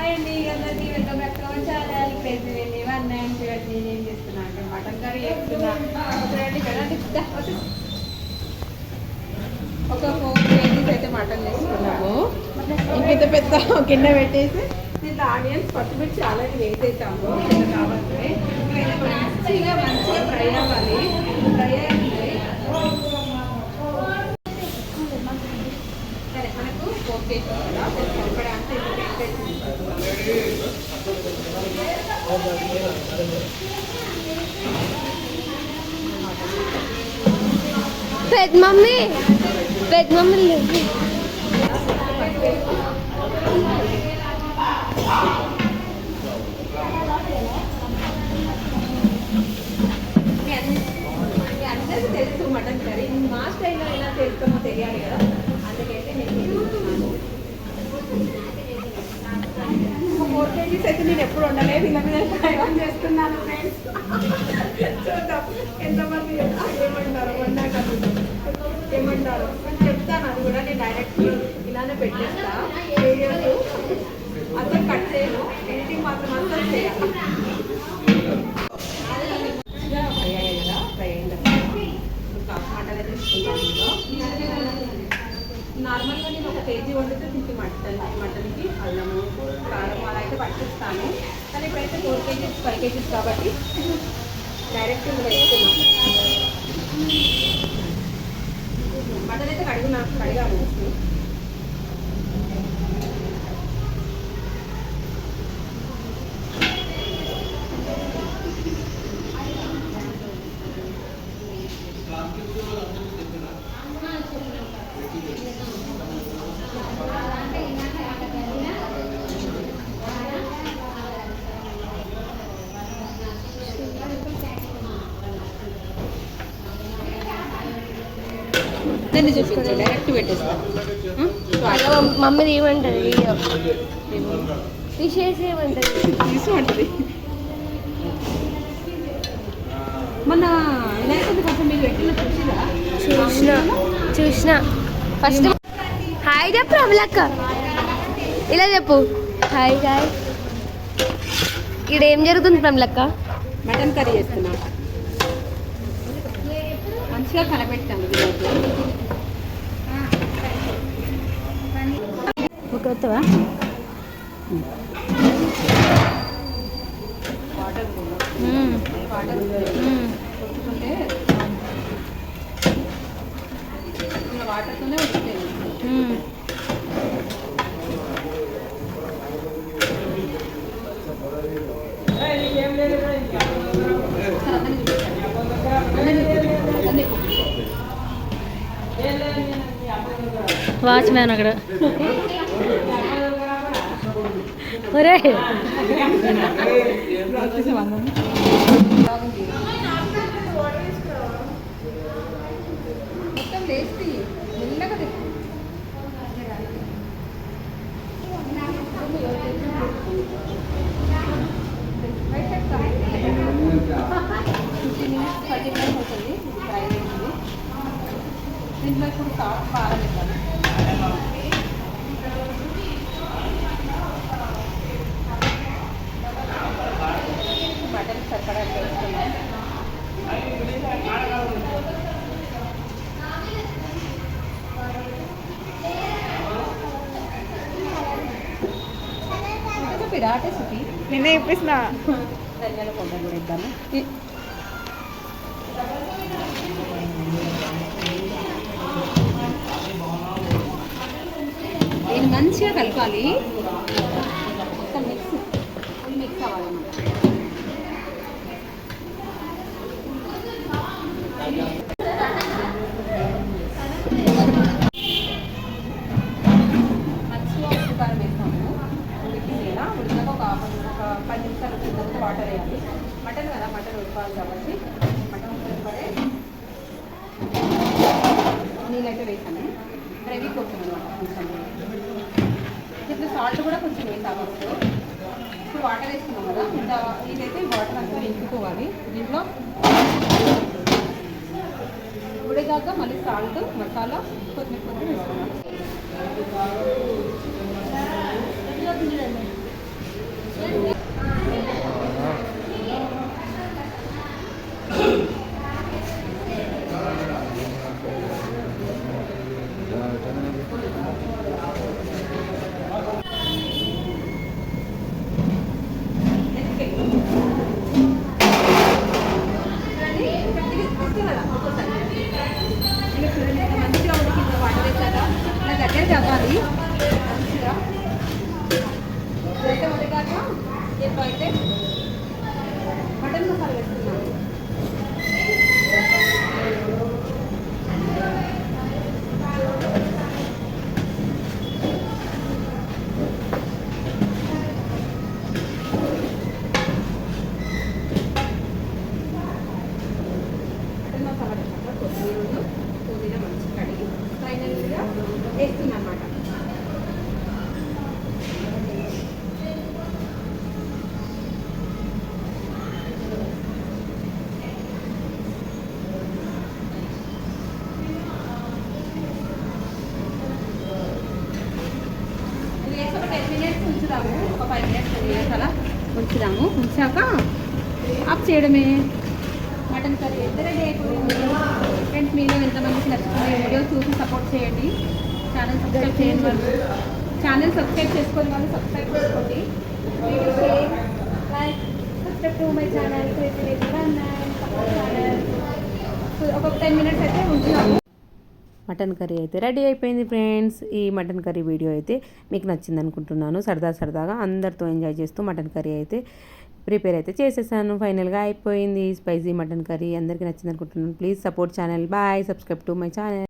అండి అందరికీ welcome back to our channel. Price వెళ్ళి 190 నేను చేస్తున్నా అంటే మటన్ కర్రీ చేస్తున్నా. ఒక 4 kgs అయితే మటన్ వేసుకున్నాము. ఇంకైతే పెద్ద గిన్నె పెట్టేసి దీంట్లో ఆనియన్స్ పచ్చిమిర్చి ఆల్రెడీ వేసేసాము. కాబట్టి మంచిగా ఫ్రై అవ్వాలి. ఫ్రై అయ్యింది సరే మనకు 4 kgs కదా సరిపడానికి పెద్ద మమ్మీ అందరికీ తెలుసు మటన్ కర్రీ మా స్టైల్లో ఎలా చేస్తామో తెలియాలి కదా, అందుకైతే నేను 4 kgs అయితే నేను ఎప్పుడు ఉండలేదు. ఇలా మీద ప్రయోగం చేస్తున్నాను ఫ్రెండ్స్. చూద్దాం ఎంతమంది ఏమంటారు వండాక ఏమంటారు చెప్తాను. అది కూడా నేను డైరెక్ట్ ఇలానే పెట్టేస్తా. వీడియోస్ అసలు కట్ చేయను, ఎడిటింగ్ మాత్రం అసలు చేయాలి. ఫ్రై అయ్యాయి కదా, ఫ్రై అయిన మటన్ తీసుకుంటాను. నార్మల్గా నేను 1 kg వండితే దీనికి మటన్కి అల్లము కారం అలా అయితే పట్టిస్తాను. కానీ ఇప్పుడైతే 4 kgs 5 kgs కాబట్టి డైరెక్ట్ ఇందులో వేస్తున్నాం. మటన్ అయితే కడిగాను. దాన్ని చూపించు, డైరెక్ట్ పెట్టేస్తాను. మమ్మీ ఏమంటది తీసేసి ఏమంటది తీసుకుంటుంది. మొన్న వినాయకుడి కొంచెం మీరు పెట్టిన చూసిన ఫస్ట్ హాయ్ చెప్పు రమలక్క, ఇలా చెప్పు హాయ్ హాయ్. ఇక్కడ ఏం జరుగుతుంది రమలక్క? మటన్ కర్రీ చేస్తున్నా. మంచిగా కలపెట్టాను. ఓకే వస్తావా? వాటర్ కొట్టుకుంటే వాటర్తోనే ఉడుకుతాయి. వాచ్మ్యాన్ అక్కడ ఒరే మొత్తం వేసి మెల్లగా అవుతుంది. ఫ్రై అయింది. దీంట్లో ఇప్పుడు సాఫ్ట్ కారం ఇవ్వాలి. మటన్ సరిపడా వేసుకున్నాం. పిరాటే సుఖి నిన్నే ఇప్పిస్తున్నా. ధనియాల పౌడర్ కూడా ఇద్దాము. దీన్ని మంచిగా కలపాలి. మొత్తం మిక్స్ అవ్వాలన్నమాట. మంచిగా ఉప్పు కారం వేస్తాము. ఉడికిందేనా ఉడికాక ఒక 10 నిమిషాలు వచ్చిన తర్వాత వాటర్ వేయాలి. మటన్ కదా, మటన్ ఉడకాలి కాబట్టి మటన్ సరిపడే నీళ్ళైతే వేసాను. గ్రేవీ కోసం అనమాట. కొంచెం ఇట్లా సాల్ట్ కూడా కొంచెం వేసాము. ఇప్పుడు వాటర్ వేసుకున్నాం కదా, ఇదైతే వాటర్ అంతా ఇంకిపోవాలి. దీంట్లో ఉడికాక మళ్ళీ సాల్ట్ మసాలా కొత్తిమీర వేసుకున్నాం. అయితే మొదటిగా దీంట్లో అయితే మటన్ మసాలా వేస్తున్నాను. మటన్ మసాలా వేసాక కొత్తిమీర పుదీనా మంచిగా కడిగి ఫైనల్గా వేస్తుంది అనమాట. ఇది వేసి ఒక 10 minutes ఉంచుదాము. ఒక 5 minutes 10 minutes అలా ఉంచుదాము. ఉంచాక ఆఫ్ చేయడమే. మటన్ కర్రీ అయితే రెడీ అయిపోయింది. ఫ్రెండ్స్, మీలో ఎంతమందికి నచ్చుతుంది వీడియో చూసి సపోర్ట్ చేయండి. ఛానల్ సబ్స్క్రైబ్ చేయండి వాళ్ళు. ఛానల్ సబ్స్క్రైబ్ చేసుకొని వాళ్ళు సబ్స్క్రైబ్ చేసుకోండి. Video share like subscribe to my channel. ఒక 10 minutes అయితే ఉంచుదాము. మటన్ కర్రీ అయితే రెడీ అయిపోయింది ఫ్రెండ్స్. ఈ మటన్ కర్రీ వీడియో అయితే మీకు నచ్చింది అనుకుంటున్నాను. సరదాగా అందరితో ఎంజాయ్ చేస్తూ మటన్ కర్రీ అయితే ప్రిపేర్ అయితే చేసేసాను. ఫైనల్గా అయిపోయింది స్పైసీ మటన్ కర్రీ. అందరికీ నచ్చింది అనుకుంటున్నాను. Please support channel. Bye. Subscribe to my channel.